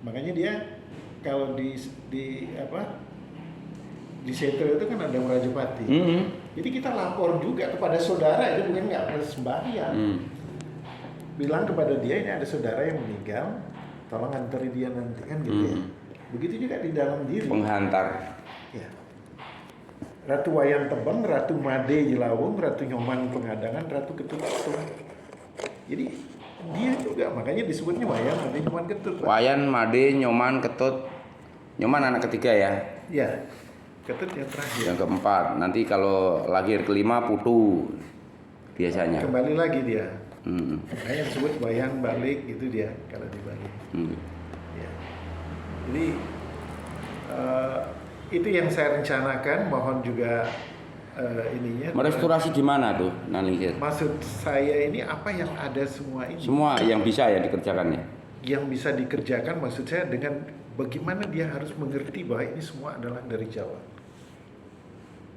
Makanya dia kalau di apa di Seto itu kan ada Merajapati. Jadi kita lapor juga kepada saudara, itu bukan nggak sembahyang. Bilang kepada dia, ini ada saudara yang meninggal, tolong antari dia nanti, kan gitu ya. Begitu juga di dalam diri. Penghantar. Ya. Ratu Wayan Tebeng, Ratu Made Jelawung, Ratu Nyoman Pengadangan, Ratu Ketut Ketung. Jadi dia juga, makanya disebutnya Wayan Made Nyoman Ketut. Wayan, Made, Nyoman, Ketut. Nyoman anak ketiga ya? Ya, Ketut yang terakhir. Yang keempat, nanti kalau lahir kelima Putu biasanya. Kembali lagi dia. Makanya disebut Wayan balik, itu dia kalau dibalik. Ya. Jadi itu yang saya rencanakan, mohon juga ininya. Merestorasi di mana tuh, Nalingkir? Maksud saya ini apa yang ada semua ini? Semua yang bisa ya dikerjakannya. Yang bisa dikerjakan maksud saya dengan bagaimana dia harus mengerti bahwa ini semua adalah dari Jawa.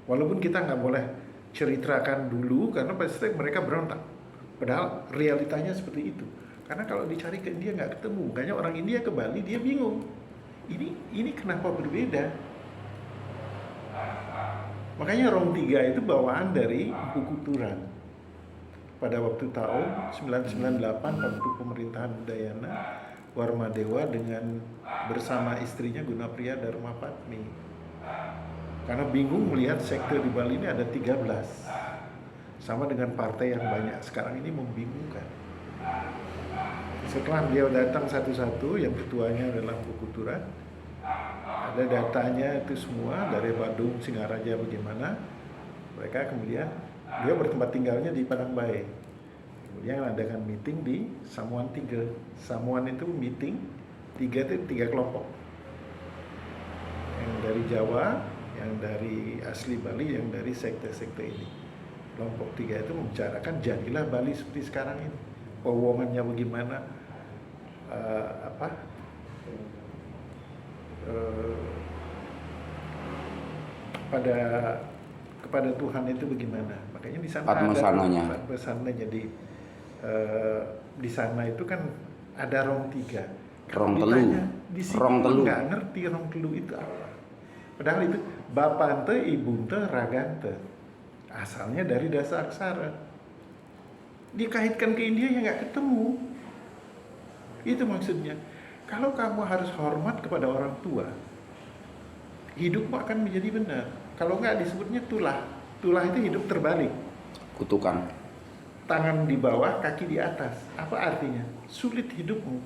Walaupun kita nggak boleh ceritakan dulu karena pasti mereka berontak. Padahal realitanya seperti itu. Karena kalau dicari ke India nggak ketemu. Makanya orang India ke Bali dia bingung. Ini kenapa berbeda? Makanya Rong 3 itu bawaan dari buku Turan. Pada waktu tahun 998 waktu pemerintahan Udayana, Warmadewa dengan bersama istrinya Gunapriya Dharmapatni. Karena bingung melihat sekte di Bali ini ada 13. Sama dengan partai yang banyak sekarang ini membingungkan. Setelah dia datang satu-satu, yang ketuanya adalah buku Turan, ada datanya itu semua dari Badung, Singaraja bagaimana. Mereka kemudian dia bertempat tinggalnya di Padang Bae. Kemudian adakan meeting di Samuan 3. Samuan itu meeting 3 itu 3 kelompok. Yang dari Jawa, yang dari asli Bali, yang dari sekte-sekte ini. Kelompok 3 itu membicarakan jadilah Bali seperti sekarang ini. Pewongannya bagaimana, kepada Tuhan itu bagaimana. Makanya di sana ada Padmasana. Jadi di sana itu kan ada Rong 3. Rong telu. Di sini nggak ngerti Rong telu itu apa. Padahal itu Bapante, Ibunte, Ragante. Asalnya dari dasar aksara. Dikaitkan ke India ya nggak ketemu. Itu maksudnya. Kalau kamu harus hormat kepada orang tua, hidupmu akan menjadi benar. Kalau nggak disebutnya tulah. Tulah itu hidup terbalik. Kutukan. Tangan di bawah, kaki di atas. Apa artinya? Sulit hidupmu.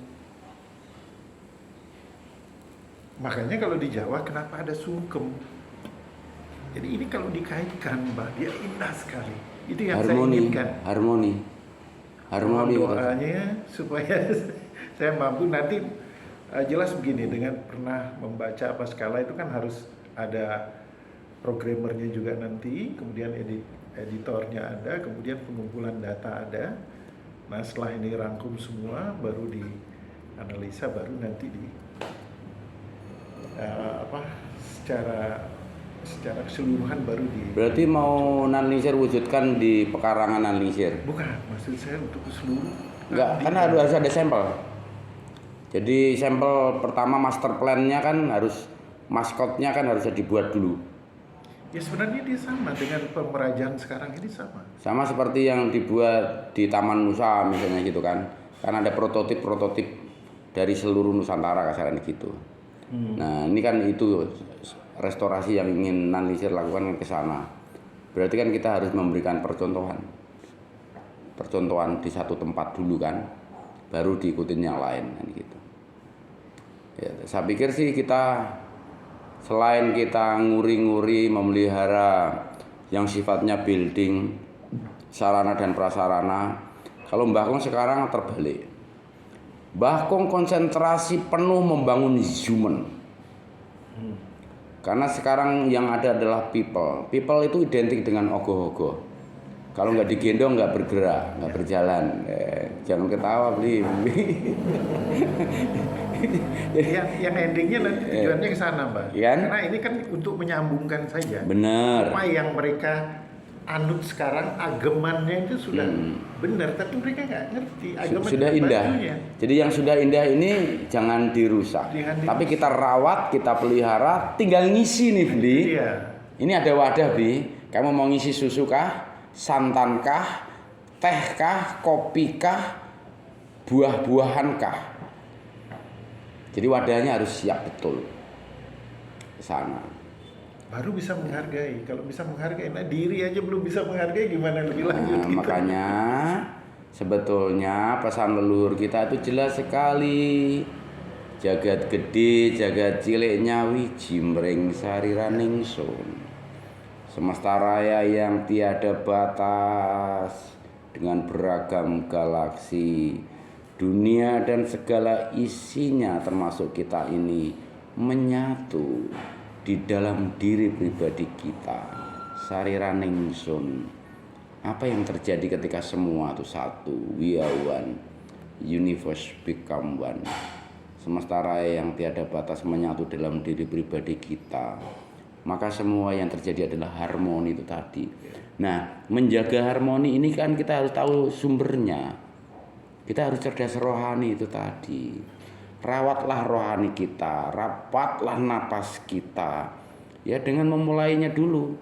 Makanya kalau di Jawa kenapa ada sungkem? Jadi ini kalau dikaitkan, Mbak, dia indah sekali. Itu yang saya inginkan. Harmoni. Doanya supaya saya mampu nanti jelas begini, dengan pernah membaca apa skala itu kan harus ada programmernya juga nanti, kemudian editornya ada, kemudian pengumpulan data ada. Nah setelah ini rangkum semua, baru dianalisa, baru nanti secara keseluruhan baru Berarti mau Nalingkir wujudkan di pekarangan Nalingkir? Bukan, maksud saya untuk keseluruhan. Enggak, karena harus ada sampel. Jadi sampel pertama master plan-nya kan harus, maskotnya kan harus dibuat dulu. Ya sebenarnya dia sama dengan pemerajaan sekarang ini sama. Sama seperti yang dibuat di Taman Nusa misalnya gitu kan. Karena ada prototip dari seluruh Nusantara kasarannya gitu. Nah ini kan itu restorasi yang ingin Nalingkir lakukan ke sana. Berarti kan kita harus memberikan percontohan di satu tempat dulu kan, baru diikutin yang lain kan gitu. Ya, saya pikir sih kita selain kita nguri-nguri memelihara yang sifatnya building, sarana dan prasarana, kalau Mbah Kong sekarang terbalik. Mbah Kong konsentrasi penuh membangun human. Karena sekarang yang ada adalah people. People itu identik dengan ogoh-ogoh. Kalau nggak digendong nggak bergerak, nggak berjalan. Jangan ketawa, beli. Yang endingnya nanti tujuannya ke sana, Mbak. Kan? Karena ini kan untuk menyambungkan saja. Benar. Apa yang mereka anut sekarang agemannya itu sudah benar, tapi mereka nggak ngerti ageman sudah itu indah. batunya. Jadi yang sudah indah ini jangan dirusak. Tapi kita rawat, kita pelihara, tinggal ngisi nih, Bli. Iya. Ini ada wadah, Bi. Kamu mau ngisi susu kah, santan kah, teh kah, kopi kah, buah-buahan kah? Jadi wadahnya harus siap betul ke sana. Baru bisa menghargai. Kalau bisa menghargai, nah diri aja belum bisa menghargai, gimana lebih lanjut gitu. Makanya sebetulnya pesan leluhur kita itu jelas sekali. Jagat gede, jagat ciliknya wiji mring sariraning sun. Semesta raya yang tiada batas dengan beragam galaksi, dunia dan segala isinya termasuk kita ini menyatu di dalam diri pribadi kita. Sariraning sun. Apa yang terjadi ketika semua itu satu? We are one. Universe become one. Semesta raya yang tiada batas menyatu dalam diri pribadi kita. Maka semua yang terjadi adalah harmoni itu tadi. Nah, menjaga harmoni ini kan kita harus tahu sumbernya. Kita harus cerdas rohani itu tadi. Rawatlah rohani kita, rapatlah napas kita. Ya dengan memulainya dulu.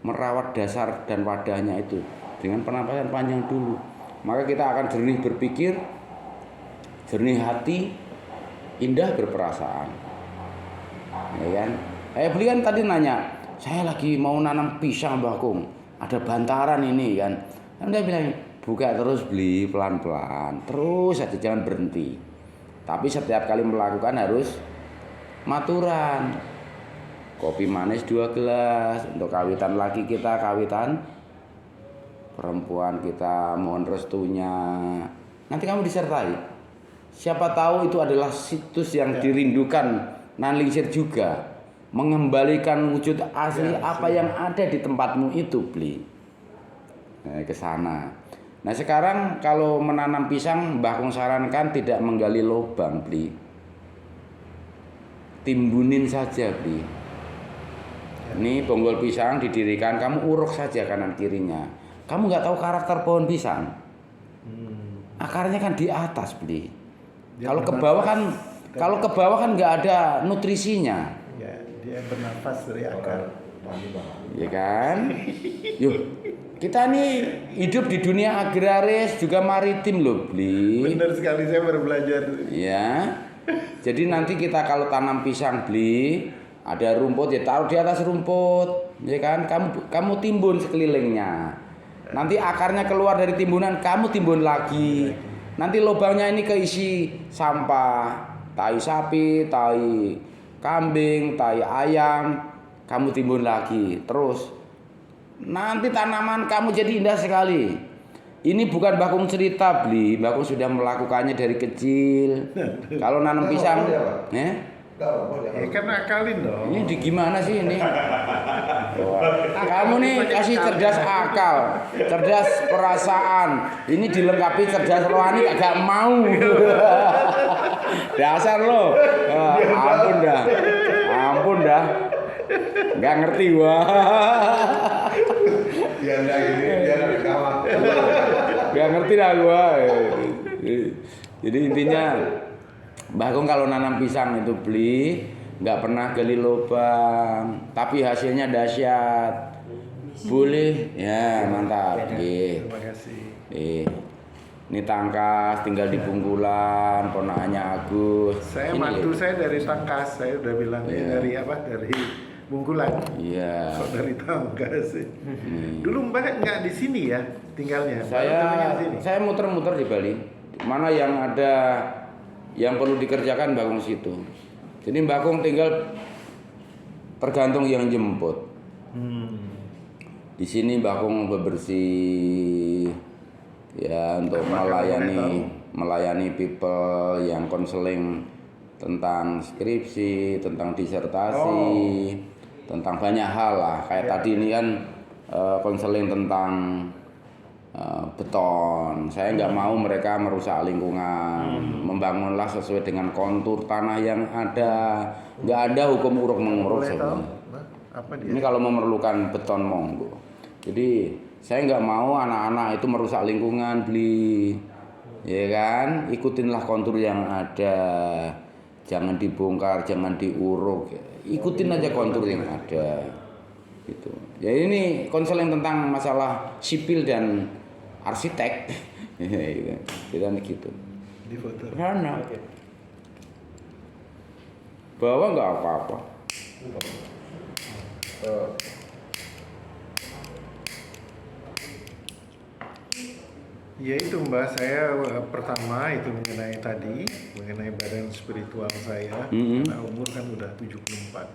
Merawat dasar dan wadahnya itu dengan pernapasan panjang dulu. Maka kita akan jernih berpikir, jernih hati, indah berperasaan. Ya kan? Beli kan tadi nanya, saya lagi mau nanam pisang Mbak Kung, ada bantaran ini kan. Kan dia bilang, buka terus Beli pelan-pelan, terus saja jangan berhenti. Tapi setiap kali melakukan harus maturan. Kopi manis 2 gelas untuk kawitan laki kita, kawitan perempuan kita, mohon restunya. Nanti kamu disertai. Siapa tahu itu adalah situs yang dirindukan Nanlingsir juga. Mengembalikan wujud asli apa yang ada di tempatmu itu, Bli. Ke sana. Nah sekarang kalau menanam pisang, Mbah Kung sarankan tidak menggali lubang, Bli. Timbunin saja, Bli. Ini bonggol pisang didirikan, kamu uruk saja kanan kirinya. Kamu nggak tahu karakter pohon pisang. Akarnya kan di atas, Bli. Kalau ke bawah kan nggak ada nutrisinya. Ya, dia bernafas dari akar. Ya kan? Yuk, kita nih hidup di dunia agraris juga maritim loh, Bli. Benar sekali, saya baru belajar. Ya. Jadi nanti kita kalau tanam pisang, Bli, ada rumput ya taruh di atas rumput, ya kan? Kamu timbun sekelilingnya. Nanti akarnya keluar dari timbunan, kamu timbun lagi. Nanti lubangnya ini keisi sampah, tai sapi, tai kambing, tai ayam, kamu timbun lagi. Terus nanti tanaman kamu jadi indah sekali. Ini bukan Mbah Kung cerita, Bli. Mbah Kung sudah melakukannya dari kecil. Kalau nanam pisang, Kan akalin dong. ini di gimana sih ini? Kamu nih kasih cerdas akal, cerdas perasaan. Ini dilengkapi cerdas rohani agak mau. Dasar lo. Ampun dah. Nggak ngerti gua. Nggak ngerti dah gua. Jadi intinya Mbah Kung kalau nanam pisang itu Bli, nggak pernah gali lubang, tapi hasilnya dahsyat. Boleh, ya mantap. Terima kasih. Ini Tangkas, tinggal di Bungkulan, ponakannya Agus. Saya Ini mantu lihat. saya dari Tangkas, saya udah bilang dari apa? Dari Bungkulan. Iya. Dari Tangkas. Dulu Mbak nggak di sini ya tinggalnya. Saya muter-muter di Bali. Mana yang ada yang perlu dikerjakan Mbah Kung situ. Jadi Mbah Kung tinggal tergantung yang jemput. Di sini Mbah Kung bebersih ya untuk melayani people yang konseling tentang skripsi, tentang disertasi, tentang banyak hal lah. Kayak tadi ini kan konseling tentang beton. Saya nggak mau mereka merusak lingkungan. Membangunlah sesuai dengan kontur tanah yang ada. Nggak ada hukum uruk menguruk sebenarnya. Apa dia? Ini kalau memerlukan beton monggo. Jadi saya nggak mau anak-anak itu merusak lingkungan, beli, ya kan? Ikutinlah kontur yang ada, jangan dibongkar, jangan diuruk, ikutin aja kontur yang ada, gitu. Ya ini konseling tentang masalah sipil dan arsitek, kita gitu. Di foto. Karena bawa nggak apa-apa. Ya itu Mbak, saya pertama itu mengenai badan spiritual saya. Karena umur kan udah 74.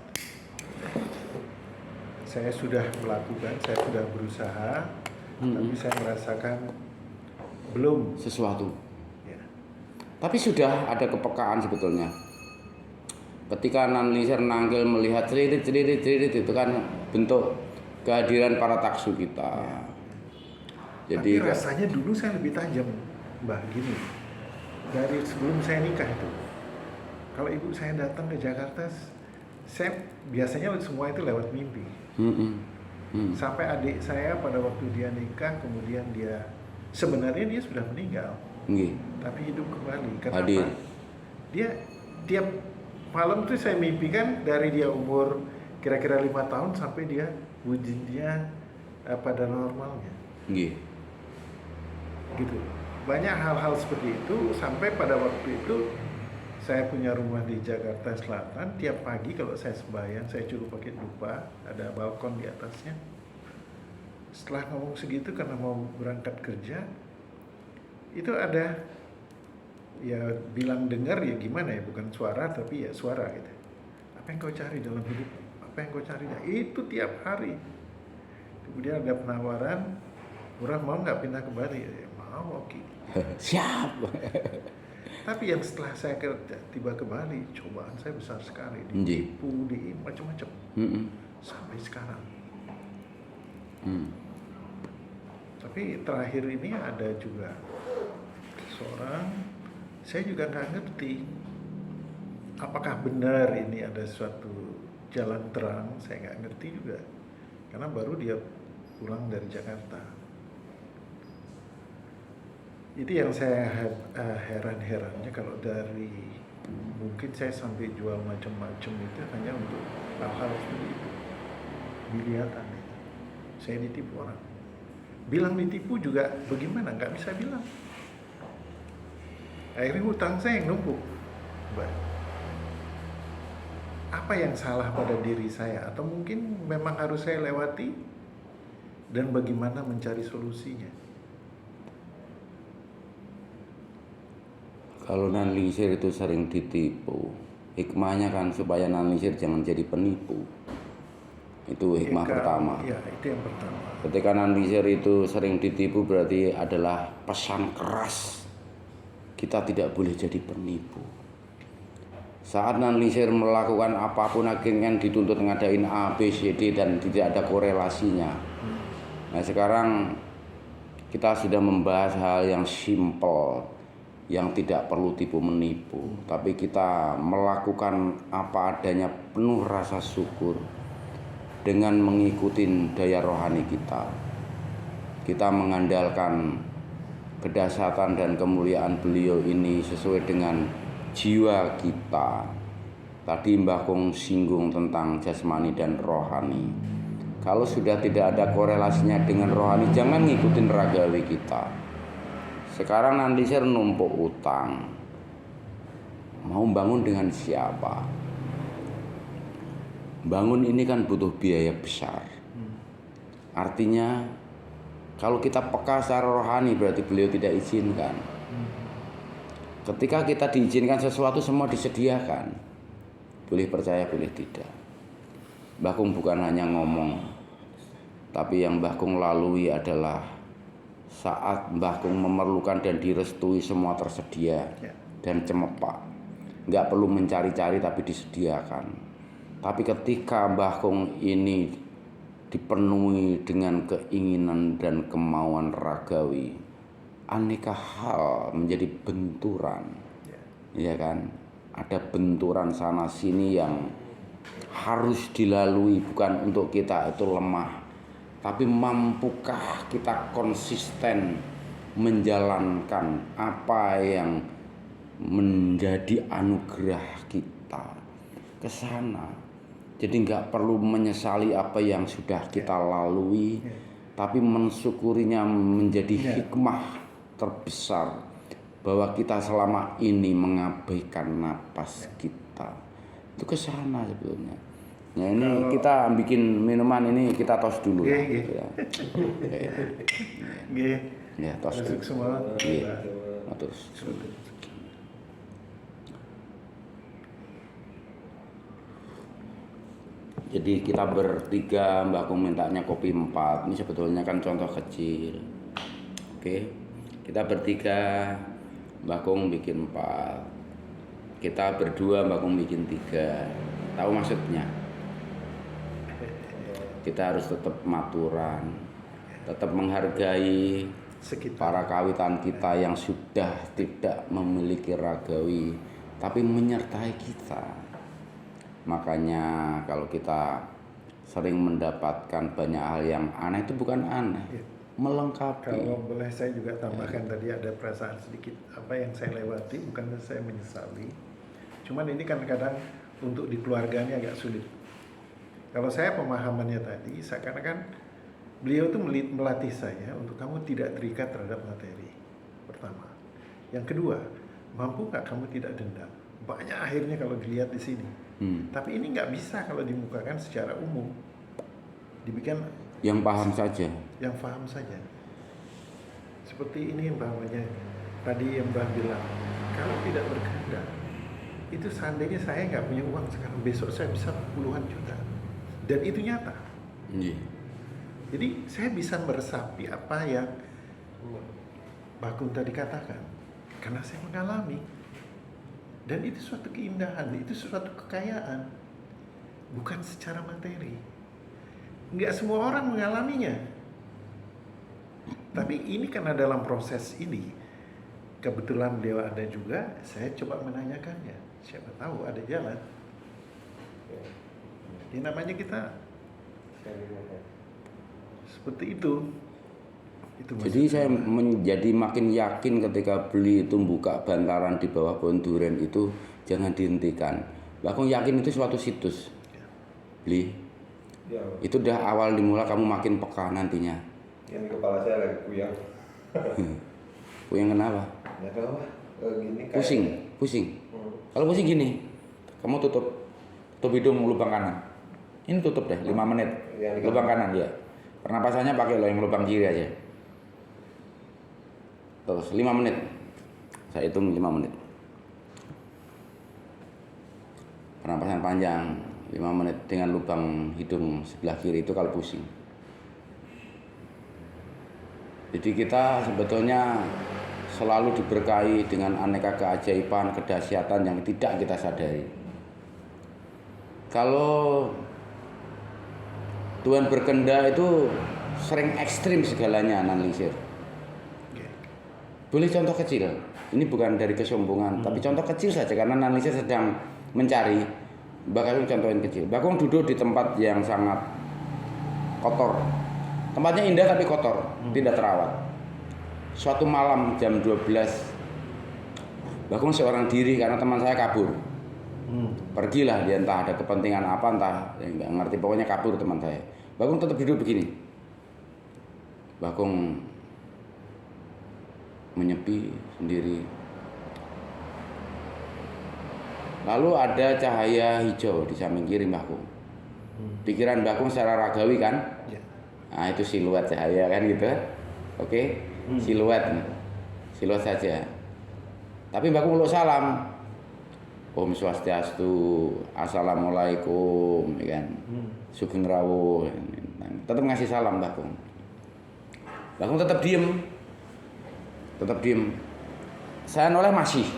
Saya sudah melakukan, saya sudah berusaha, tapi saya merasakan belum. Sesuatu. Ya. Tapi sudah ada kepekaan sebetulnya. Ketika Nanlisher nangkil melihat ceririt itu kan bentuk kehadiran para taksu kita. Jadi Tapi rasanya dulu saya lebih tajam, Mbak, gini. Dari sebelum saya nikah itu, kalau ibu saya datang ke Jakarta, saya biasanya semua itu lewat mimpi. Sampai adik saya pada waktu dia nikah, kemudian sebenarnya dia sudah meninggal, tapi hidup kembali. Kenapa? Hadir. Dia tiap malam tuh saya mimpikan dari dia umur kira-kira 5 tahun sampai dia wujudnya pada normalnya. Gitu. Banyak hal-hal seperti itu sampai pada waktu itu saya punya rumah di Jakarta Selatan. Tiap pagi kalau saya sembahyang, saya suruh pakai dupa, ada balkon di atasnya. Setelah ngomong segitu karena mau berangkat kerja, itu ada ya bilang dengar ya gimana ya, bukan suara tapi ya suara gitu. Apa yang kau cari dalam hidup? Apa yang kau cari? Nah, itu tiap hari. Kemudian ada penawaran, murah mau nggak pindah ke Bali? Ya, mau, oke. Siap. Tapi yang setelah saya tiba ke Bali, cobaan saya besar sekali, ditipu, macam-macam, sampai sekarang. Tapi terakhir ini ada juga seorang, saya juga nggak ngerti apakah benar ini ada suatu jalan terang, saya nggak ngerti juga, karena baru dia pulang dari Jakarta. Itu yang saya heran-herannya, kalau dari mungkin saya sampai jual macam-macam itu hanya untuk hal-hal seperti itu. Kelihatan itu. Saya ditipu orang. Bilang ditipu juga bagaimana? Nggak bisa bilang. Akhirnya hutang saya yang numpuk. Apa yang salah pada diri saya? Atau mungkin memang harus saya lewati? Dan bagaimana mencari solusinya? Kalau Nanlisher itu sering ditipu, hikmahnya kan supaya Nanlisher jangan jadi penipu. Itu hikmah pertama. Ya, itu yang pertama. Ketika Nanlisher itu sering ditipu berarti adalah pesan keras. Kita tidak boleh jadi penipu. Saat Nanlisher melakukan apapun akhirnya dituntut ngadain A, B, C, D dan tidak ada korelasinya. Nah sekarang kita sudah membahas hal yang simple, yang tidak perlu tipu menipu, tapi kita melakukan apa adanya penuh rasa syukur dengan mengikuti daya rohani kita. Kita mengandalkan kedahsyatan dan kemuliaan beliau ini sesuai dengan jiwa kita. Tadi Mbah Kong singgung tentang jasmani dan rohani. Kalau sudah tidak ada korelasinya dengan rohani, jangan ngikutin ragawi kita. Sekarang Nanlisher numpuk utang. Mau bangun dengan siapa? Bangun ini kan butuh biaya besar. Artinya kalau kita peka secara rohani berarti beliau tidak izinkan. Ketika kita diizinkan sesuatu semua disediakan. Boleh percaya boleh tidak. Mbah Kung bukan hanya ngomong, tapi yang Mbah Kung lalui adalah saat Mbah Kung memerlukan dan direstui semua tersedia dan cemepak. Nggak perlu mencari-cari tapi disediakan. Tapi ketika Mbah Kung ini dipenuhi dengan keinginan dan kemauan ragawi, aneka hal menjadi benturan. Ya kan? Ada benturan sana sini yang harus dilalui, bukan untuk kita itu lemah, tapi mampukah kita konsisten menjalankan apa yang menjadi anugerah kita ke sana. Jadi nggak perlu menyesali apa yang sudah kita lalui, tapi mensyukurinya menjadi hikmah terbesar bahwa kita selama ini mengabaikan napas kita. Itu ke sana sebetulnya. Nah ini kita bikin minuman ini, kita tos dulu. Ya. Ya, tos dulu. Semua. Iya. Terus. Jadi kita bertiga, Mbak Kung mintanya kopi 4. Ini sebetulnya kan contoh kecil. Oke. Kita bertiga, Mbak Kung bikin 4. Kita berdua, Mbak Kung bikin 3. Tahu maksudnya? Kita harus tetap maturan, tetap menghargai para kawitan kita yang sudah tidak memiliki ragawi, tapi menyertai kita. Makanya kalau kita sering mendapatkan banyak hal yang aneh, itu bukan aneh, melengkapi. Kalau boleh saya juga tambahkan tadi ada perasaan sedikit apa yang saya lewati, bukan saya menyesali. Cuman ini kan kadang untuk di keluarganya agak sulit. Kalau saya pemahamannya tadi, seakan-akan beliau itu melatih saya untuk kamu tidak terikat terhadap materi. Pertama. Yang kedua, mampu nggak kamu tidak dendam? Banyak akhirnya kalau dilihat di sini. Tapi ini nggak bisa kalau dimukakan secara umum. Dibikin yang paham saja. Yang paham saja. Seperti ini umpamanya tadi yang Mbah bilang, kalau tidak berkehendak, itu seandainya saya nggak punya uang sekarang, besok saya bisa puluhan juta. Dan itu nyata. Jadi saya bisa meresapi apa yang Bakun tadi katakan, karena saya mengalami. Dan itu suatu keindahan, itu suatu kekayaan, bukan secara materi. Nggak semua orang mengalaminya. Tapi ini karena dalam proses ini, kebetulan beliau ada juga, saya coba menanyakannya. Siapa tahu ada jalan. Ini namanya kita seperti itu. Jadi saya menjadi makin yakin ketika beli itu buka bantaran di bawah pohon durian itu jangan dihentikan. Aku yakin itu suatu situs. Beli. Itu udah awal dimulai kamu makin peka nantinya. Yang kepala saya lagi puyeng. Puyeng kenapa? Ya kalau gini kayak Pusing. Kalau pusing gini, kamu tutup hidung lubang kanan. Ini tutup deh 5 menit. Lubang kanan ya. Pernapasannya pakai lo yang lubang kiri aja. Terus 5 menit. Saya hitung 5 menit. Pernapasan panjang 5 menit dengan lubang hidung sebelah kiri itu kalau pusing. Jadi kita sebetulnya selalu diberkahi dengan aneka keajaiban, kedahsyatan yang tidak kita sadari. Kalau Tuhan berkehendak itu sering ekstrim segalanya analisir. Boleh contoh kecil, ini bukan dari kesombongan, tapi contoh kecil saja karena analisir sedang mencari. Bakal contohin kecil. Bakung duduk di tempat yang sangat kotor. Tempatnya indah tapi kotor, tidak terawat. Suatu malam jam 12, Bakung seorang diri karena teman saya kabur. Pergilah dia, entah ada kepentingan apa, entah nggak ngerti, pokoknya kabur teman saya. Bakung tetap duduk begini. Bakung menyepi sendiri. Lalu ada cahaya hijau di samping kiri Bakung. Pikiran Bakung secara ragawi kan? Nah itu siluet cahaya kan gitu. Oke, siluet saja. Tapi Bakung uluk salam. Om Swastiastu, Assalamualaikum, ya kan? Sugeng Rawuh. Tetap ngasih salam Bakung. Bakung tetap diem. Saya noleh masih.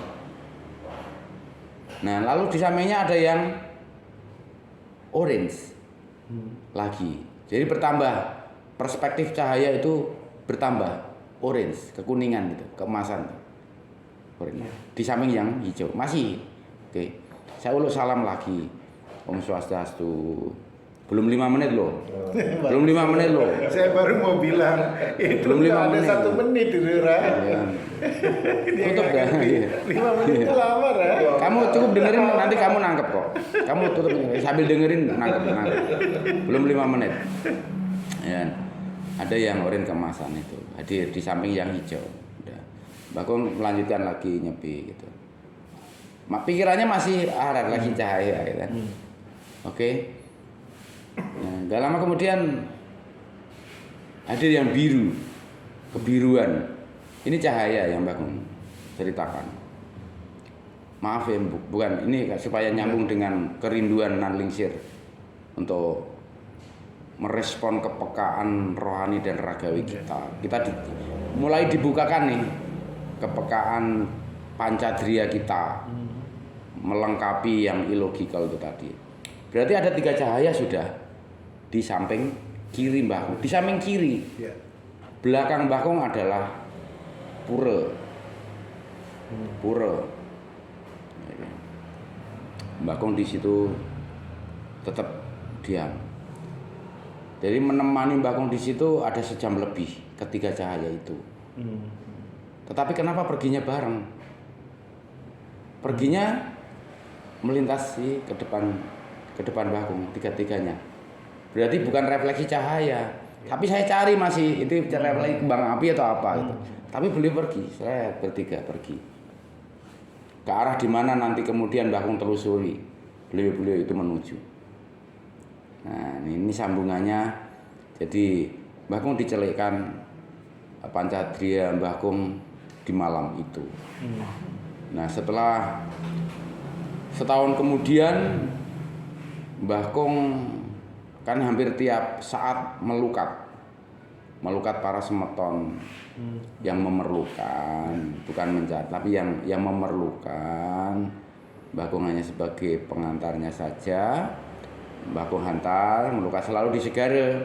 Nah, lalu di sampingnya ada yang orange lagi. Jadi bertambah, perspektif cahaya itu bertambah, orange, kekuningan gitu, keemasan. Orange. Di samping yang hijau masih. Oke. Saya uluk salam lagi. Om Swastiastu, Belum 5 menit loh. Belum 5 menit loh. Saya baru mau bilang itu Belum 5 ada menit. 1 menit itu Ra. Ya. Dia Tutup nggak dah. ngerti. Iya. 5 menit itu lama Ra. Kamu cukup dengerin, nanti kamu nangkep kok. Kamu tutup sambil dengerin, nangkep. Belum 5 menit. Ya. Ada yang oranye kemasan itu, hadir di samping yang hijau. Udah. Bahkan melanjutkan lagi nyepi gitu. Pikirannya masih arah lagi cahaya gitu kan. Oke. Nah, gak lama kemudian hadir yang biru, kebiruan. Ini cahaya yang Bagong ceritakan. Maaf ya, bukan ini supaya nyambung dengan kerinduan Nanlingsir untuk merespon kepekaan rohani dan ragawi kita. Kita mulai dibukakan nih kepekaan pancadria kita, melengkapi yang ilogikal itu tadi. Berarti ada 3 cahaya sudah di samping kiri Mbah Kong. Di samping kiri, Ya. belakang Mbah Kong adalah pura. Pura. Mbah Kong di situ tetap diam. Jadi menemani Mbah Kong di situ ada sejam lebih ketiga cahaya itu. Tetapi kenapa perginya bareng? Perginya melintasi ke depan Mbah Kong tiga-tiganya. Berarti bukan refleksi cahaya. Tapi saya cari masih itu refleksi kembang api atau apa gitu. Tapi beliau pergi, saya bertiga pergi ke arah dimana nanti kemudian Mbah Kong telusuri. Beliau itu menuju. Nah ini sambungannya. Jadi Mbah Kong dicelikkan Pancadria Mbah Kong di malam itu. Nah setelah setahun kemudian Mbah Kong kan hampir tiap saat melukat para semeton yang memerlukan, bukan mencari, tapi yang memerlukan. Mbah Kong hanya sebagai pengantarnya saja. Mbah Kong hantar melukat selalu di Segara.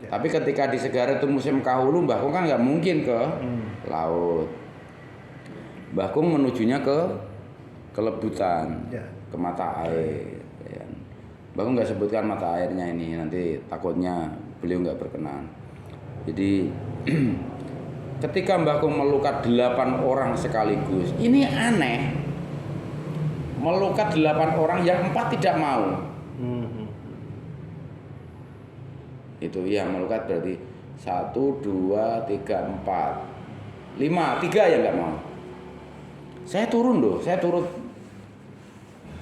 Ya. Tapi ketika di Segara itu musim kahulu, Mbah Kong kan nggak mungkin ke laut. Mbah Kong menujunya ke lebutan, ke mata air. Ya. Mbah Kong nggak sebutkan mata airnya ini, nanti takutnya beliau nggak berkenan. Jadi ketika Mbah Kong melukat 8 orang sekaligus, ini aneh. Melukat 8 orang yang 4 tidak mau. Itu ya melukat berarti 1, 2, 3, 4, 5, 3 yang nggak mau. Saya turun loh, saya turut.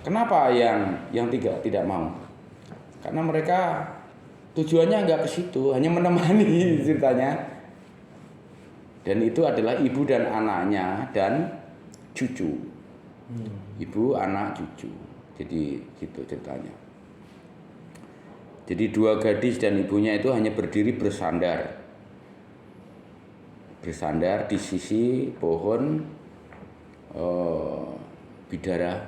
Kenapa yang 3 tidak mau? Karena mereka tujuannya nggak ke situ, hanya menemani ceritanya. Dan itu adalah ibu dan anaknya dan cucu. Ibu, anak, cucu. Jadi gitu ceritanya. Jadi 2 gadis dan ibunya itu hanya berdiri bersandar di sisi pohon bidara,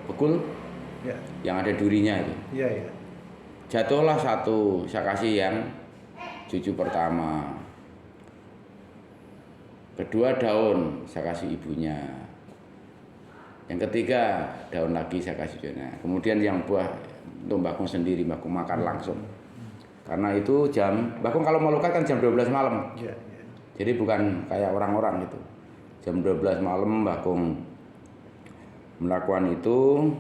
bekul yang ada durinya itu. Jatuhlah satu, saya kasih yang cucu pertama. Kedua daun, saya kasih ibunya. Yang ketiga daun lagi saya kasih cucunya. Kemudian yang buah untuk Mbah Kong sendiri, Mbah Kong makan langsung. Karena itu Mbah Kong kalau melukat kan jam 12 malam. Jadi bukan kayak orang-orang gitu. Jam 12 malam Mbah Kong melakukan itu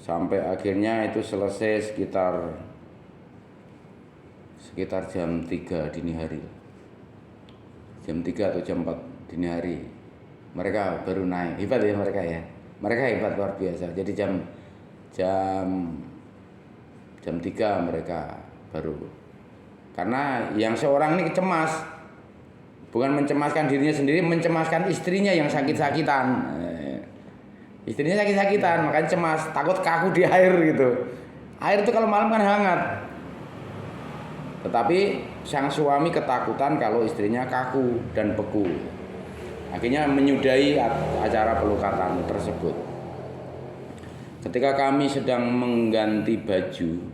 sampai akhirnya itu selesai sekitar jam 3 dini hari. Jam 3 atau jam 4 dini hari. Mereka baru naik. Hebat ya mereka ya. Mereka hebat luar biasa. Jadi jam 3 mereka baru. Karena yang seorang ini cemas. Bukan mencemaskan dirinya sendiri, mencemaskan istrinya yang sakit-sakitan. Istrinya sakit-sakitan, makanya cemas, takut kaku di air gitu. Air itu kalau malam kan hangat. Tetapi sang suami ketakutan kalau istrinya kaku dan beku. Akhirnya menyudahi acara pelukatan tersebut. Ketika kami sedang mengganti baju,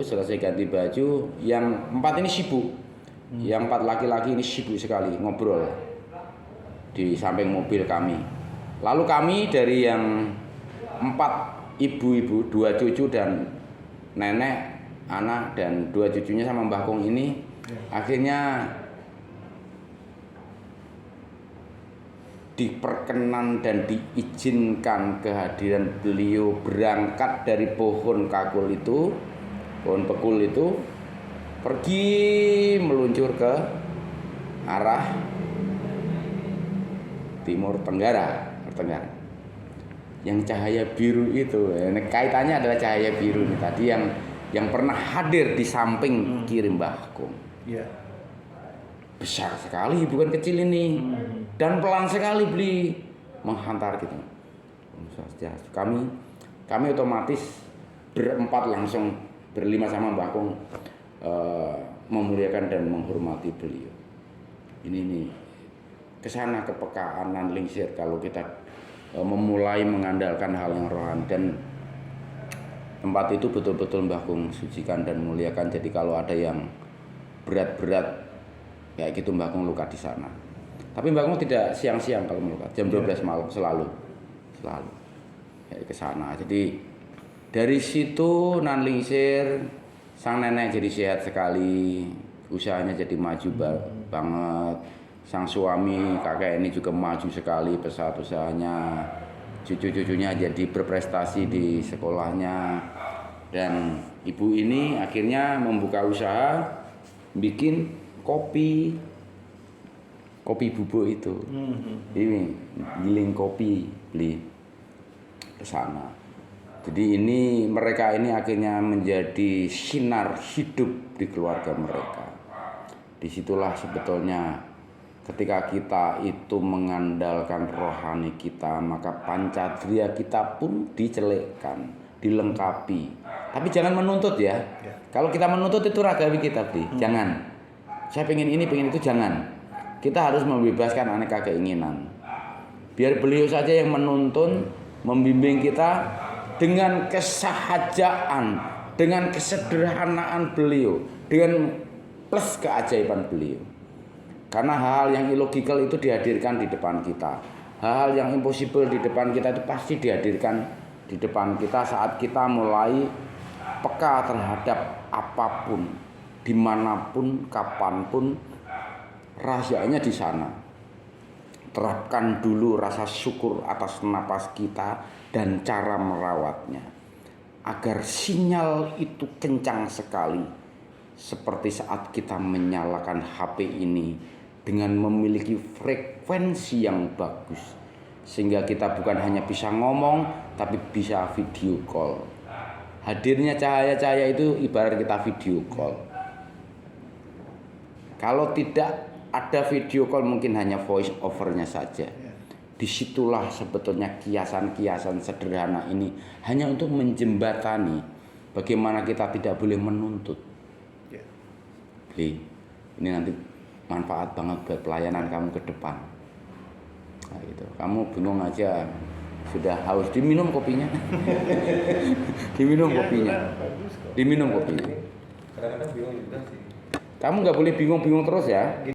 selesai ganti baju, yang 4 ini sibuk. Yang 4 laki-laki ini sibuk sekali ngobrol di samping mobil kami. Lalu kami dari yang 4 ibu-ibu, 2 cucu dan nenek, anak dan 2 cucunya sama Mbah Kong ini akhirnya diperkenan dan diizinkan kehadiran beliau berangkat dari pohon kakul itu, pohon bekul itu, pergi meluncur ke arah timur tenggara. Yang cahaya biru itu, kaitannya adalah cahaya biru ini tadi yang pernah hadir di samping kiri Mbah Kong. Ya. Besar sekali, bukan kecil ini, dan pelan sekali beli menghantar gitu. Kami otomatis berempat langsung berlima sama Mbah Kong memuliakan dan menghormati beliau. Ini kesana kepekaan Nanlingsir kalau kita memulai mengandalkan hal yang rohani, dan tempat itu betul-betul Mbah Kong sucikan dan muliakan. Jadi kalau ada yang berat-berat kayak gitu Mbah Kong luka di sana. Tapi Mbah Kong tidak siang-siang kalau meluka, jam 12 malam selalu kayak ke sana. Jadi dari situ Nanlingsir sang nenek jadi sehat sekali, usahanya jadi maju banget. Sang suami kakek ini juga maju sekali pesat usahanya. Cucu-cucunya jadi berprestasi di sekolahnya. Dan ibu ini akhirnya membuka usaha bikin kopi bubuk itu. Ini giling kopi beli ke sana. Jadi mereka ini akhirnya menjadi sinar hidup di keluarga mereka. Disitulah sebetulnya ketika kita itu mengandalkan rohani kita, maka pancadria kita pun dicelekkan, dilengkapi. Tapi jangan menuntut ya. Kalau kita menuntut itu ragawi kita, jangan. Saya pengen ini, pengen itu, jangan. Kita harus membebaskan aneka keinginan. Biar beliau saja yang menuntun, membimbing kita dengan kesahajaan, dengan kesederhanaan beliau, dengan plus keajaiban beliau. Karena hal-hal yang illogical itu dihadirkan di depan kita. Hal-hal yang impossible di depan kita itu pasti dihadirkan di depan kita saat kita mulai peka terhadap apapun, dimanapun, kapanpun, rahasianya di sana. Terapkan dulu rasa syukur atas napas kita dan cara merawatnya, agar sinyal itu kencang sekali, seperti saat kita menyalakan HP ini dengan memiliki frekuensi yang bagus, sehingga kita bukan hanya bisa ngomong, tapi bisa video call. Hadirnya cahaya-cahaya itu ibarat kita video call. Kalau tidak ada video call, mungkin hanya voice overnya saja. Disitulah sebetulnya kiasan-kiasan sederhana ini hanya untuk menjembatani bagaimana kita tidak boleh menuntut. Ini nanti manfaat banget buat pelayanan kamu ke depan. Nah, gitu. Kamu bingung aja, sudah haus, diminum kopinya. Diminum kopinya. Kadang-kadang bingung juga sih. Kamu nggak boleh bingung-bingung terus ya.